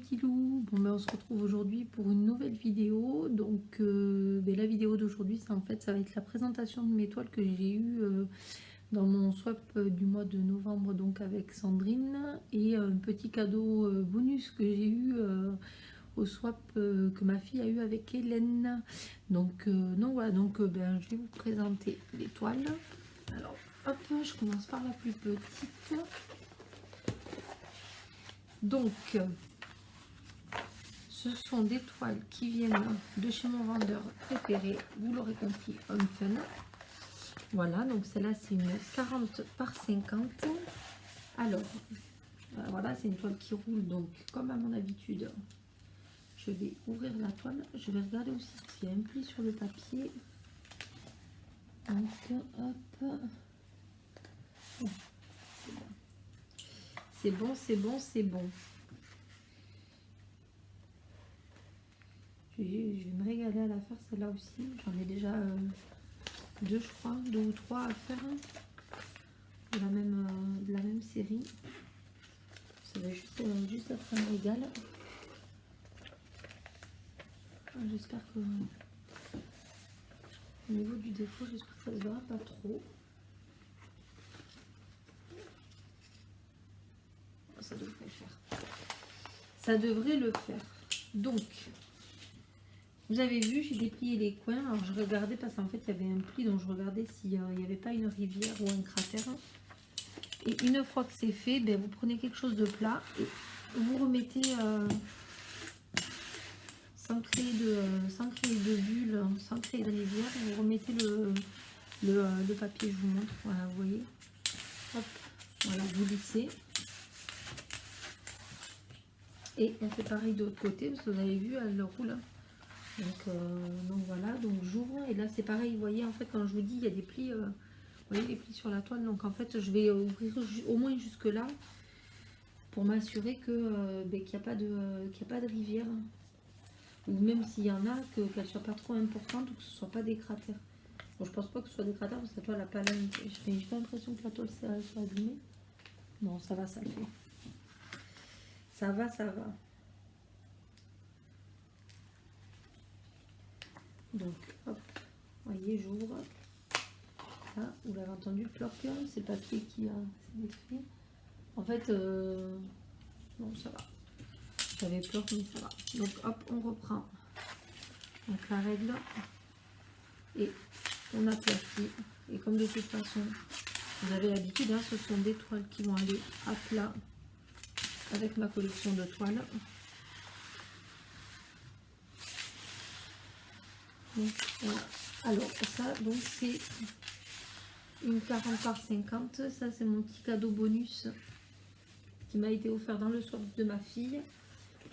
petits loups. Bon, ben, on se retrouve aujourd'hui pour une nouvelle vidéo. Donc la vidéo d'aujourd'hui, ça va être la présentation de mes toiles que j'ai eues dans mon swap du mois de novembre, donc avec Sandrine, et un petit cadeau bonus que j'ai eu au swap que ma fille a eu avec Hélène. Donc voilà, je vais vous présenter les toiles. Alors hop, je commence par la plus petite. Donc ce sont des toiles qui viennent de chez mon vendeur préféré, vous l'aurez compris, Home Fun. Voilà, donc celle-là c'est une 40 par 50. Alors voilà, c'est une toile qui roule, donc comme à mon habitude, je vais ouvrir la toile. Je vais regarder aussi s'il y a un pli sur le papier. Donc hop, c'est bon, c'est bon, c'est bon. Je vais me régaler à la faire celle-là aussi. J'en ai déjà deux, je crois, deux ou trois à faire de la même série. Ça va juste être un régal. J'espère que au niveau du défaut, j'espère que ça ne se verra pas trop. Ça devrait le faire. Ça devrait le faire. Donc, vous avez vu, j'ai déplié les coins. Alors, je regardais parce qu'en fait, il y avait un pli, donc je regardais s'il n'y avait pas une rivière ou un cratère. Et une fois que c'est fait, vous prenez quelque chose de plat et vous remettez, sans créer de bulle, sans créer de rivière, vous remettez le papier. Je vous montre. Voilà, vous voyez. Hop, voilà, vous lissez. Et on fait pareil de l'autre côté, parce que vous avez vu, elle roule. Donc voilà, donc j'ouvre et là c'est pareil, vous voyez, en fait quand je vous dis il y a des plis, vous voyez les plis sur la toile, donc en fait je vais ouvrir au moins jusque là pour m'assurer que qu'il n'y a pas de rivière, ou même s'il y en a, qu'elle ne soit pas trop importante ou que ce ne soit pas des cratères. Bon, je pense pas que ce soit des cratères parce que la toile n'a pas l'air, j'ai pas l'impression que la toile soit abîmée. Non, ça va, ça le fait. Ça va, ça va. Donc, hop, voyez, j'ouvre. Là, vous l'avez entendu, ploc, c'est le papier qui a détruit. En fait, non, ça va. J'avais ploc, mais ça va. Donc, hop, on reprend. Donc, la règle. Et on aplatit. Et comme de toute façon, vous avez l'habitude, hein, ce sont des toiles qui vont aller à plat avec ma collection de toiles. Donc, voilà. Alors, ça, donc, c'est une 40 par 50. Ça, c'est mon petit cadeau bonus qui m'a été offert dans le swap de ma fille.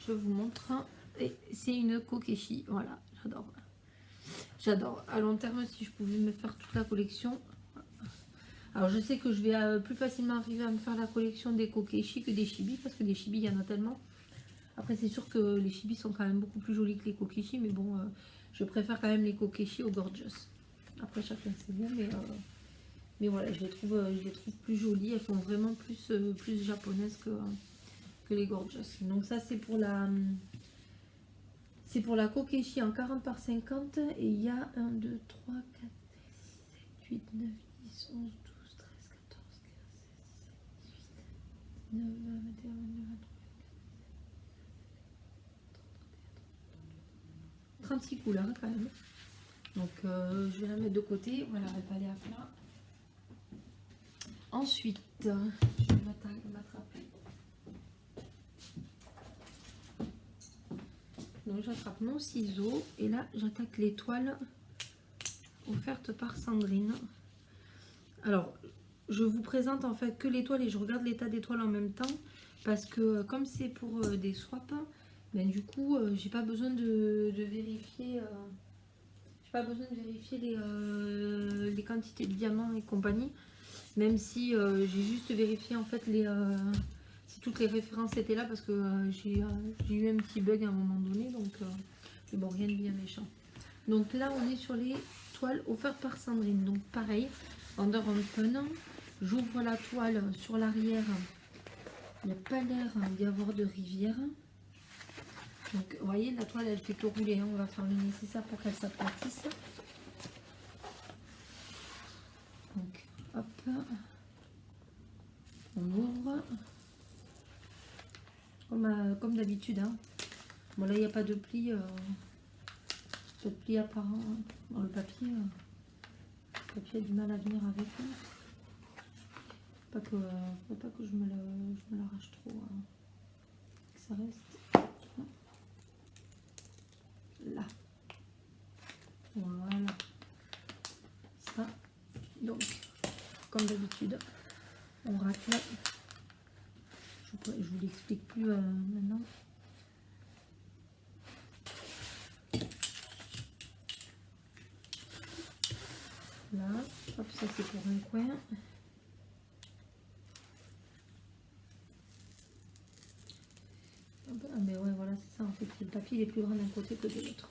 Je vous montre. Et c'est une Kokeshi. Voilà, j'adore. J'adore. À long terme, si je pouvais me faire toute la collection. Alors, je sais que je vais plus facilement arriver à me faire la collection des Kokeshi que des Chibi, parce que des Chibi, il y en a tellement. Après, c'est sûr que les Chibi sont quand même beaucoup plus jolis que les Kokeshi, mais bon, je préfère quand même les Kokeshi aux Gorgeous. Après, chacun ses goûts, mais voilà, je les trouve plus jolies. Elles font vraiment plus japonaises que les Gorgeous. Donc ça, c'est pour la Kokeshi en 40 par 50. Et il y a 1, 2, 3, 4, 5, 6, 7, 8, 9, 10, 11, 12, 13, 14, 15, 16, 17, 18, 19, 20, 21, 22, 23. 36 couleurs quand même. Donc je vais la mettre de côté. Voilà, elle va aller à plat. Ensuite, je vais m'attraper. Donc j'attrape mon ciseau et là j'attaque les toiles offertes par Sandrine. Alors je vous présente en fait que les toiles et je regarde l'état des toiles en même temps parce que comme c'est pour des swaps, du coup j'ai pas besoin de vérifier. J'ai pas besoin de vérifier les quantités de diamants et compagnie. Même si j'ai juste vérifié en fait si toutes les références étaient là parce que j'ai eu un petit bug à un moment donné, donc mais bon, rien de bien méchant. Donc là on est sur les toiles offertes par Sandrine, donc pareil, vendeur Home Fun. J'ouvre la toile sur l'arrière, il n'y a pas l'air d'y avoir de rivière. Donc vous voyez, la toile elle fait que rouler, hein. On va faire le nécessaire pour qu'elle s'aplatisse. Donc hop, on ouvre comme d'habitude, hein. Bon là il n'y a pas de pli, apparent, hein. Dans le papier a du mal à venir avec, hein. Faut pas que je me l'arrache trop, hein. Que ça reste là. Voilà. Ça. Donc, comme d'habitude, on racle. Je vous l'explique plus maintenant. Là, hop, ça c'est pour un coin. Ah mais ouais, voilà, c'est ça en fait. Le papier il est plus grand d'un côté que de l'autre.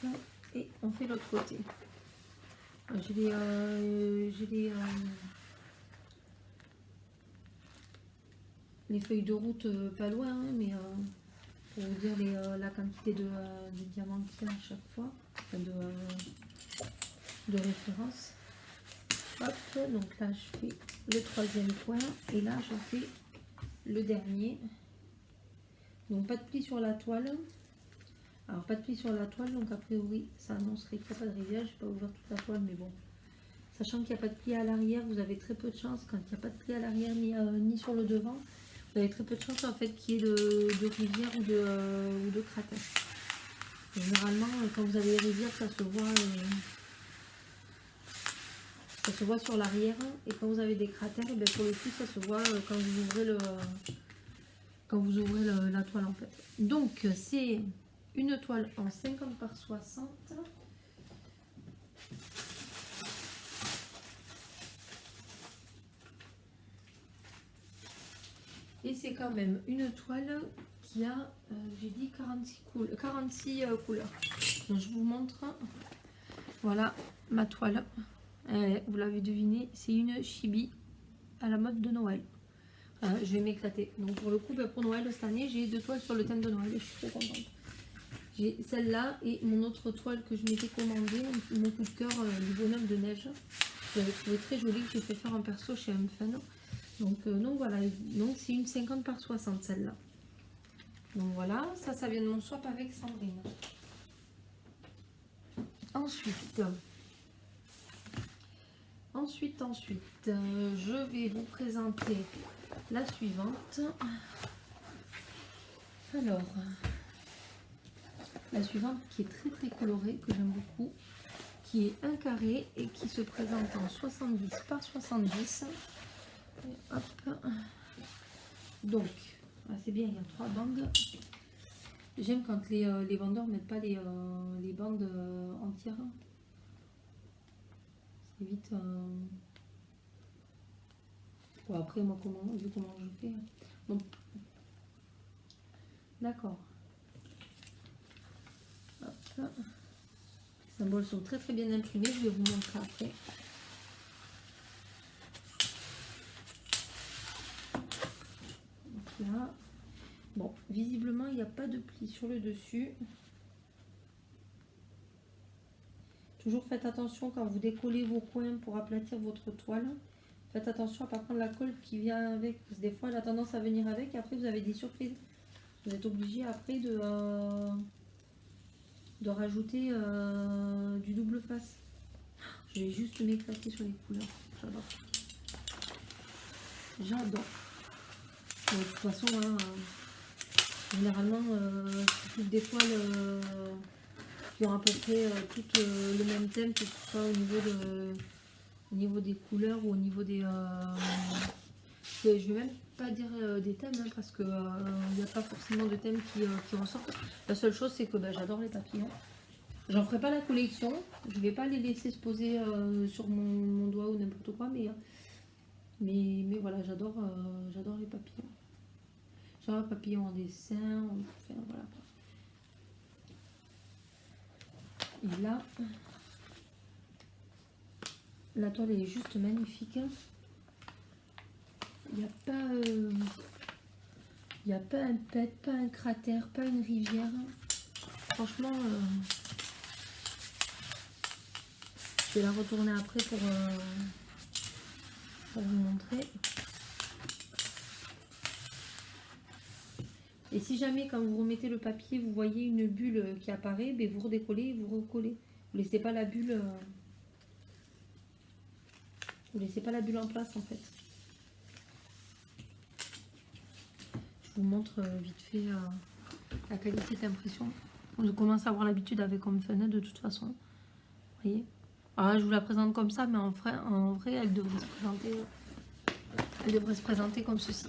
Bon. Et on fait l'autre côté. J'ai les feuilles de route pas loin, hein, mais pour vous dire la quantité de diamants qu'il y a à chaque fois, enfin de référence. Hop, donc là je fais le troisième coin et là je fais le dernier. Donc pas de pli sur la toile. Alors pas de pli sur la toile, donc a priori ça annoncerait qu'il n'y a pas de rivière. Je n'ai pas ouvert toute la toile, mais bon. Sachant qu'il n'y a pas de pli à l'arrière, vous avez très peu de chance quand il n'y a pas de pli à l'arrière ni sur le devant. Vous avez très peu de chance en fait qu'il y ait de rivière ou de cratère. Généralement, quand vous avez les rivières, ça se voit sur l'arrière. Et quand vous avez des cratères, et bien pour le coup, ça se voit quand vous ouvrez la toile en fait. Donc c'est une toile en 50 par 60. Et c'est quand même une toile qui a, j'ai dit 46 couleurs. Donc je vous montre. Voilà ma toile. Vous l'avez deviné, c'est une chibi à la mode de Noël. Je vais m'éclater. Donc pour le coup, pour Noël cette année, j'ai 2 toiles sur le thème de Noël et je suis trop contente. J'ai celle-là et mon autre toile que je m'étais commandée, mon coup de cœur du bonhomme de neige. Je l'avais trouvé très jolie, que j'ai fait faire en perso chez M-Fun. Donc voilà, donc c'est une 50 par 60 celle-là. Donc voilà, ça vient de mon swap avec Sandrine. Ensuite, je vais vous présenter la suivante. Alors, la suivante qui est très très colorée, que j'aime beaucoup, qui est un carré et qui se présente en 70 par 70. Et hop. Donc, c'est bien, il y a 3 bandes. J'aime quand les vendeurs ne mettent pas les bandes entières. C'est vite. Bon, après, moi, vu comment je fais. Bon. D'accord. Hop. Les symboles sont très très bien imprimés. Je vais vous montrer après. Donc là. Bon, visiblement, il n'y a pas de pli sur le dessus. Toujours faites attention quand vous décollez vos coins pour aplatir votre toile. Faites attention à ne pas prendre la colle qui vient avec. Parce que des fois, elle a tendance à venir avec. Et après, vous avez des surprises. Vous êtes obligé après de rajouter du double face. Je vais juste m'éclater sur les couleurs. J'adore. J'adore. De toute façon, hein, généralement, c'est toutes des toiles qui ont à peu près toutes le même thème, que ce soit au niveau des couleurs ou au niveau des... je vais même pas dire des thèmes, hein, parce que il n'y a pas forcément de thèmes qui ressortent. La seule chose, c'est que j'adore les papillons. J'en ferai pas la collection, je vais pas les laisser se poser sur mon doigt ou n'importe quoi, mais voilà, j'adore les papillons. J'adore les papillons en dessin, enfin voilà. Et là, la toile est juste magnifique. Il n'y a pas... il n'y a pas un pet, pas un cratère, pas une rivière. Franchement, je vais la retourner après pour vous montrer. Et si jamais quand vous remettez le papier, vous voyez une bulle qui apparaît, ben vous redécollez et vous recollez. Vous laissez pas la bulle, en place en fait. Je vous montre vite fait la qualité d'impression. On commence à avoir l'habitude avec comme fenêtre de toute façon. Vous voyez. Alors là, je vous la présente comme ça, mais en vrai elle devrait se présenter comme ceci.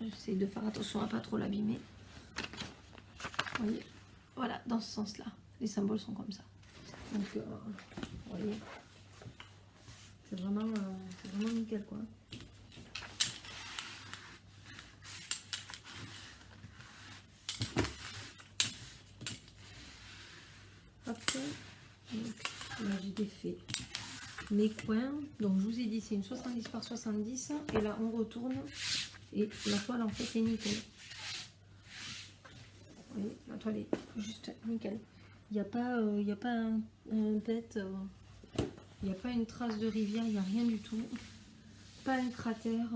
J'essaie de faire attention à pas trop l'abîmer. Vous voyez, voilà, dans ce sens-là, les symboles sont comme ça. Donc, vous voyez, c'est vraiment nickel, quoi. Hop, donc là j'ai défait mes coins. Donc je vous ai dit c'est une 70 par 70 et là on retourne. Et la toile en fait est nickel. Vous voyez, la toile est juste nickel. Il n'y a pas, un bête, il n'y a pas une trace de rivière, il n'y a rien du tout. Pas un cratère.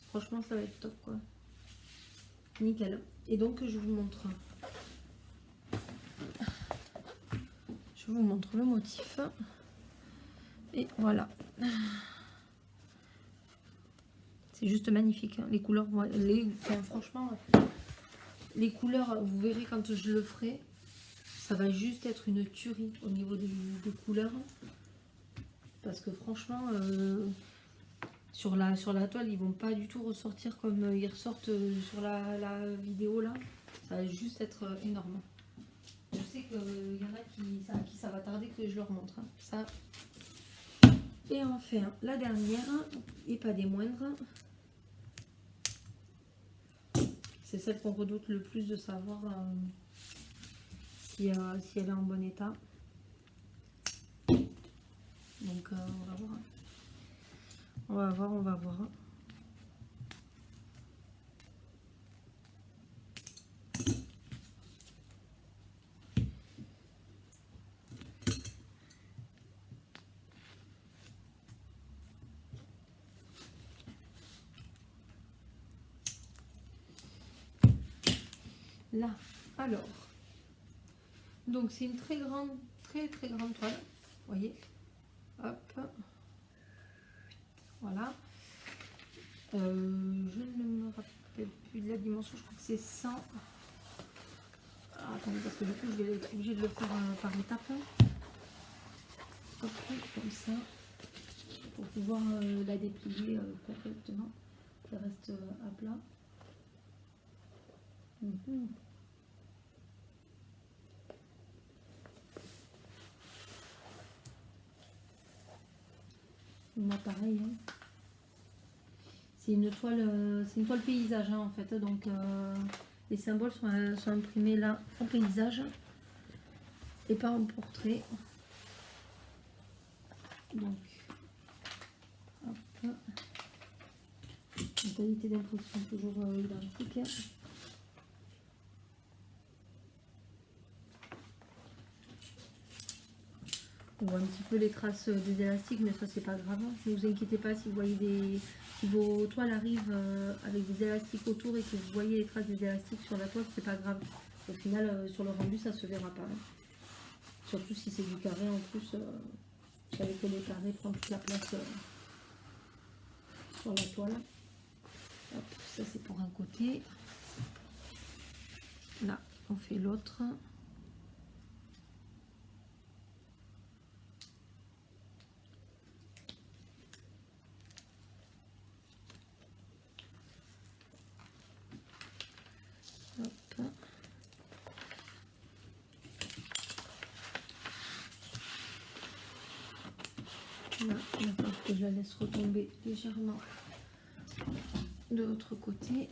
Franchement ça va être top quoi. Nickel. Et donc je vous montre. Je vous montre le motif. Et voilà. C'est juste magnifique. Hein. Les couleurs, franchement, les couleurs, vous verrez quand je le ferai, ça va juste être une tuerie au niveau des couleurs. Parce que franchement, sur la toile, ils vont pas du tout ressortir comme ils ressortent sur la vidéo là. Ça va juste être énorme. Je sais qu'il y en a à qui ça va tarder que je leur montre. Hein. Ça. Et enfin, la dernière, et pas des moindres. C'est celle qu'on redoute le plus de savoir si elle est en bon état. Donc on va voir. On va voir. Là, alors, donc c'est une très grande toile, vous voyez, hop, voilà, je ne me rappelle plus de la dimension, je crois que c'est 100, attendez parce que du coup je vais être obligée de le faire par étapes, hop, comme ça, pour pouvoir la déplier correctement, ça reste à plat. Moi pareil, hein. C'est une toile paysage hein, en fait, donc les symboles sont imprimés là en paysage et pas en portrait. Donc, hop. La qualité d'impression toujours identique. On voit un petit peu les traces des élastiques, mais ça c'est pas grave. Ne vous inquiétez pas si vous voyez si vos toiles arrivent avec des élastiques autour et que vous voyez les traces des élastiques sur la toile, c'est pas grave. Au final, sur le rendu, ça se verra pas. Hein. Surtout si c'est du carré en plus. Vous savez que les carrés prennent toute la place sur la toile. Hop, ça c'est pour un côté. Là, on fait l'autre. Maintenant que je la laisse retomber légèrement de l'autre côté,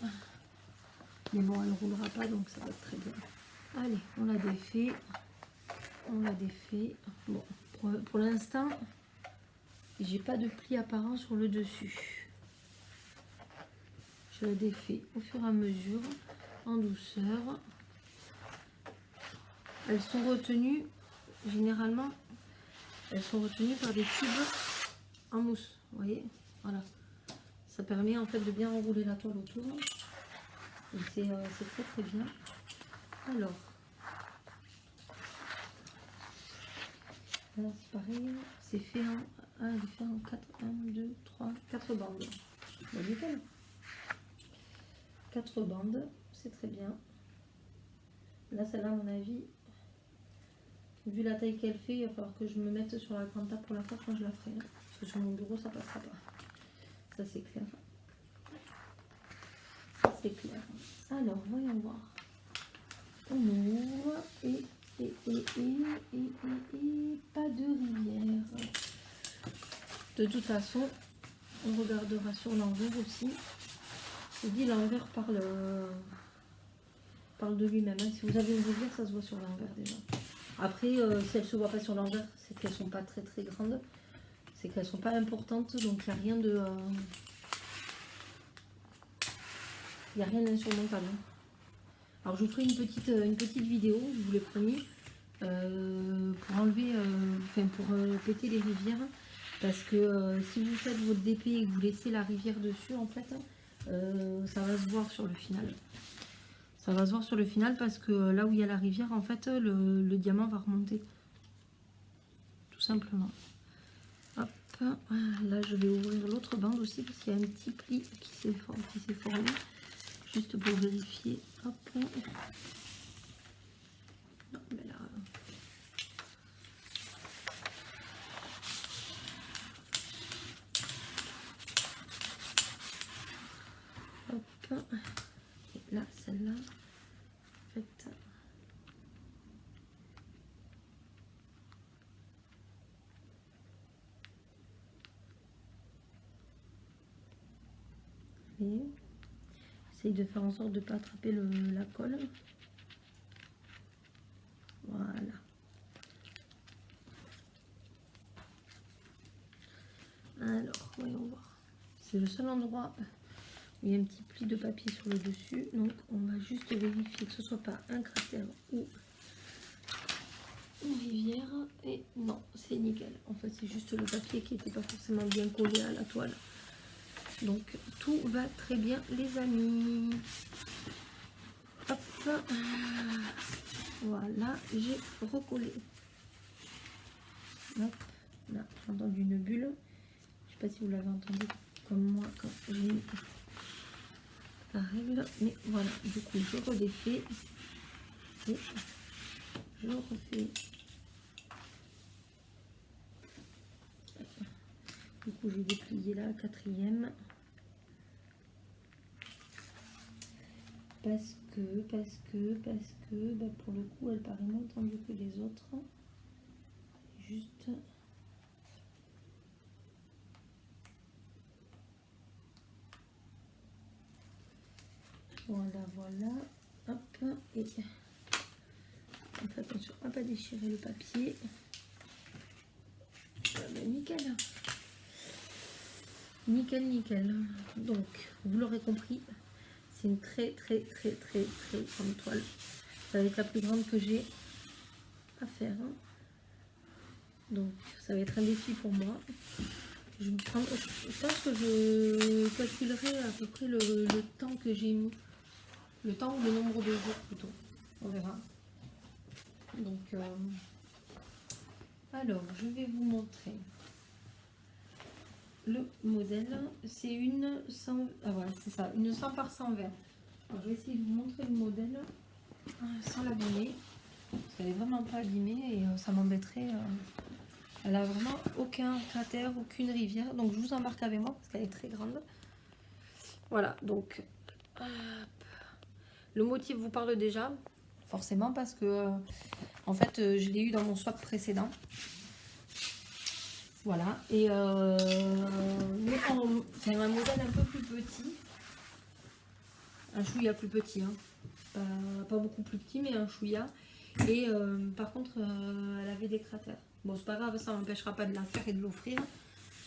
mais bon elle ne roulera pas donc ça va être très bien. Allez, on l'a défait, bon pour l'instant Et j'ai pas de pli apparent sur le dessus. Je la défais au fur et à mesure, en douceur. Elles sont retenues, généralement, elles sont retenues par des tubes en mousse. Vous voyez, voilà. Ça permet en fait de bien enrouler la toile autour. C'est très très bien. Alors, là c'est pareil, c'est fait en 4 bandes. Bon, nickel. 4 bandes, c'est très bien. Là, celle-là, à mon avis, vu la taille qu'elle fait, il va falloir que je me mette sur la grande table pour la faire quand je la ferai. Parce que sur mon bureau, ça passera pas. Ça, c'est clair. Ça, c'est clair. Alors, voyons voir. On ouvre et pas de rivière. De toute façon, on regardera sur l'envers aussi. Je dis l'envers parle de lui-même. Hein. Si vous avez une rivière, ça se voit sur l'envers déjà. Après, si elles ne se voient pas sur l'envers, c'est qu'elles ne sont pas très très grandes. C'est qu'elles ne sont pas importantes, donc il n'y a rien de... Il n'y a rien d'insurmontable. Alors je vous ferai une petite vidéo, je vous l'ai promis, pour enlever, pour péter les rivières. Parce que si vous faites votre DP et que vous laissez la rivière dessus, en fait, ça va se voir sur le final. Ça va se voir sur le final parce que là où il y a la rivière, en fait, le diamant va remonter. Tout simplement. Hop, là je vais ouvrir l'autre bande aussi parce qu'il y a un petit pli qui s'est formé. Juste pour vérifier. Hop. Non, mais là... Hop. Et là, celle-là, en fait... Et j'essaye de faire en sorte de ne pas attraper la colle. Voilà. Alors, voyons voir. C'est le seul endroit où il y a un petit pli de papier sur le dessus. Donc, on va juste vérifier que ce ne soit pas un cratère ou une rivière. Et non, c'est nickel. En fait, c'est juste le papier qui n'était pas forcément bien collé à la toile. Donc, tout va très bien, les amis. Hop. Voilà, j'ai recollé. Hop. Là, j'ai entendu une bulle. Je sais pas si vous l'avez entendu comme moi quand j'ai mis la règle. Mais voilà, du coup, je redéfais. Et je refais. Du coup, j'ai déplié la 4e. Parce que, bah, pour le coup, elle paraît moins tendue que les autres. Juste... Voilà. Hop. Et... Faites attention à ne pas déchirer le papier. Voilà, nickel. Nickel. Donc, vous l'aurez compris, c'est une très grande toile. Ça va être la plus grande que j'ai à faire. Donc, ça va être un défi pour moi. Je pense que je calculerai à peu près le temps que j'ai mis. Le temps ou le nombre de jours plutôt. On verra. Donc, alors, je vais vous montrer le modèle. C'est une 100, voilà, c'est ça, une 100 par 120. Alors, je vais essayer de vous montrer le modèle sans l'abîmer. Parce qu'elle est vraiment pas abîmée et ça m'embêterait. Elle a vraiment aucun cratère, aucune rivière. Donc, je vous embarque avec moi parce qu'elle est très grande. Voilà, donc, le motif vous parle déjà. Forcément parce que en fait je l'ai eu dans mon swap précédent, voilà, et mais c'est un modèle un peu plus petit, un chouïa plus petit, hein. Pas beaucoup plus petit mais un chouïa, et par contre elle avait des cratères. Bon, c'est pas grave, ça m'empêchera pas de la faire et de l'offrir,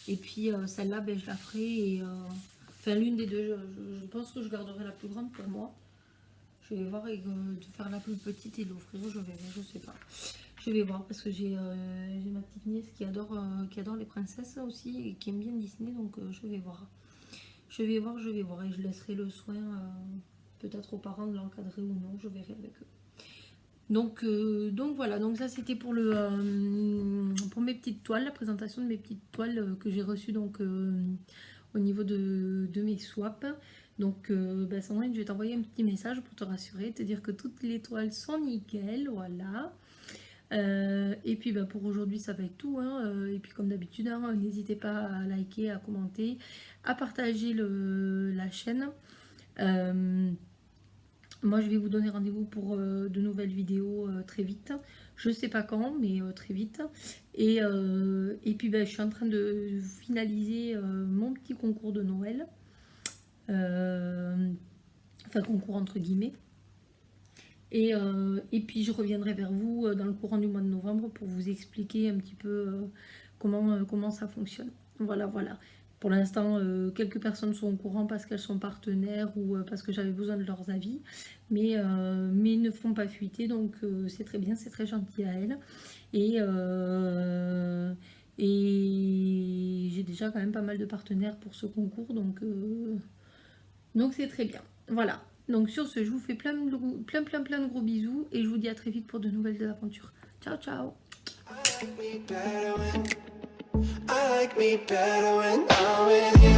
Et puis celle-là, ben, je la ferai. Et, enfin, l'une des deux, je pense que je garderai la plus grande pour moi. Je vais voir et de faire la plus petite et l'offrir, je verrai, je sais pas. Je vais voir parce que j'ai ma petite nièce qui adore les princesses aussi et qui aime bien Disney, donc je vais voir. Je vais voir et je laisserai le soin peut-être aux parents de l'encadrer ou non, je verrai avec eux. Donc voilà, donc ça c'était pour pour mes petites toiles, la présentation de mes petites toiles que j'ai reçues donc au niveau de mes swaps. Donc Sandrine, je vais t'envoyer un petit message pour te rassurer, te dire que toutes les toiles sont nickel, voilà. Et puis pour aujourd'hui ça va être tout, hein. Et puis comme d'habitude, hein, n'hésitez pas à liker, à commenter, à partager la chaîne. Moi je vais vous donner rendez-vous pour de nouvelles vidéos très vite, je sais pas quand mais très vite. Et puis je suis en train de finaliser mon petit concours de Noël, enfin concours entre guillemets. Et puis je reviendrai vers vous dans le courant du mois de novembre pour vous expliquer un petit peu comment ça fonctionne. Voilà. Pour l'instant, quelques personnes sont au courant parce qu'elles sont partenaires ou parce que j'avais besoin de leurs avis. Mais ne font pas fuiter, donc c'est très bien, c'est très gentil à elles. Et j'ai déjà quand même pas mal de partenaires pour ce concours, donc c'est très bien. Voilà. Donc sur ce, je vous fais plein de gros bisous et je vous dis à très vite pour de nouvelles aventures. Ciao, ciao. I like me better when I'm with you.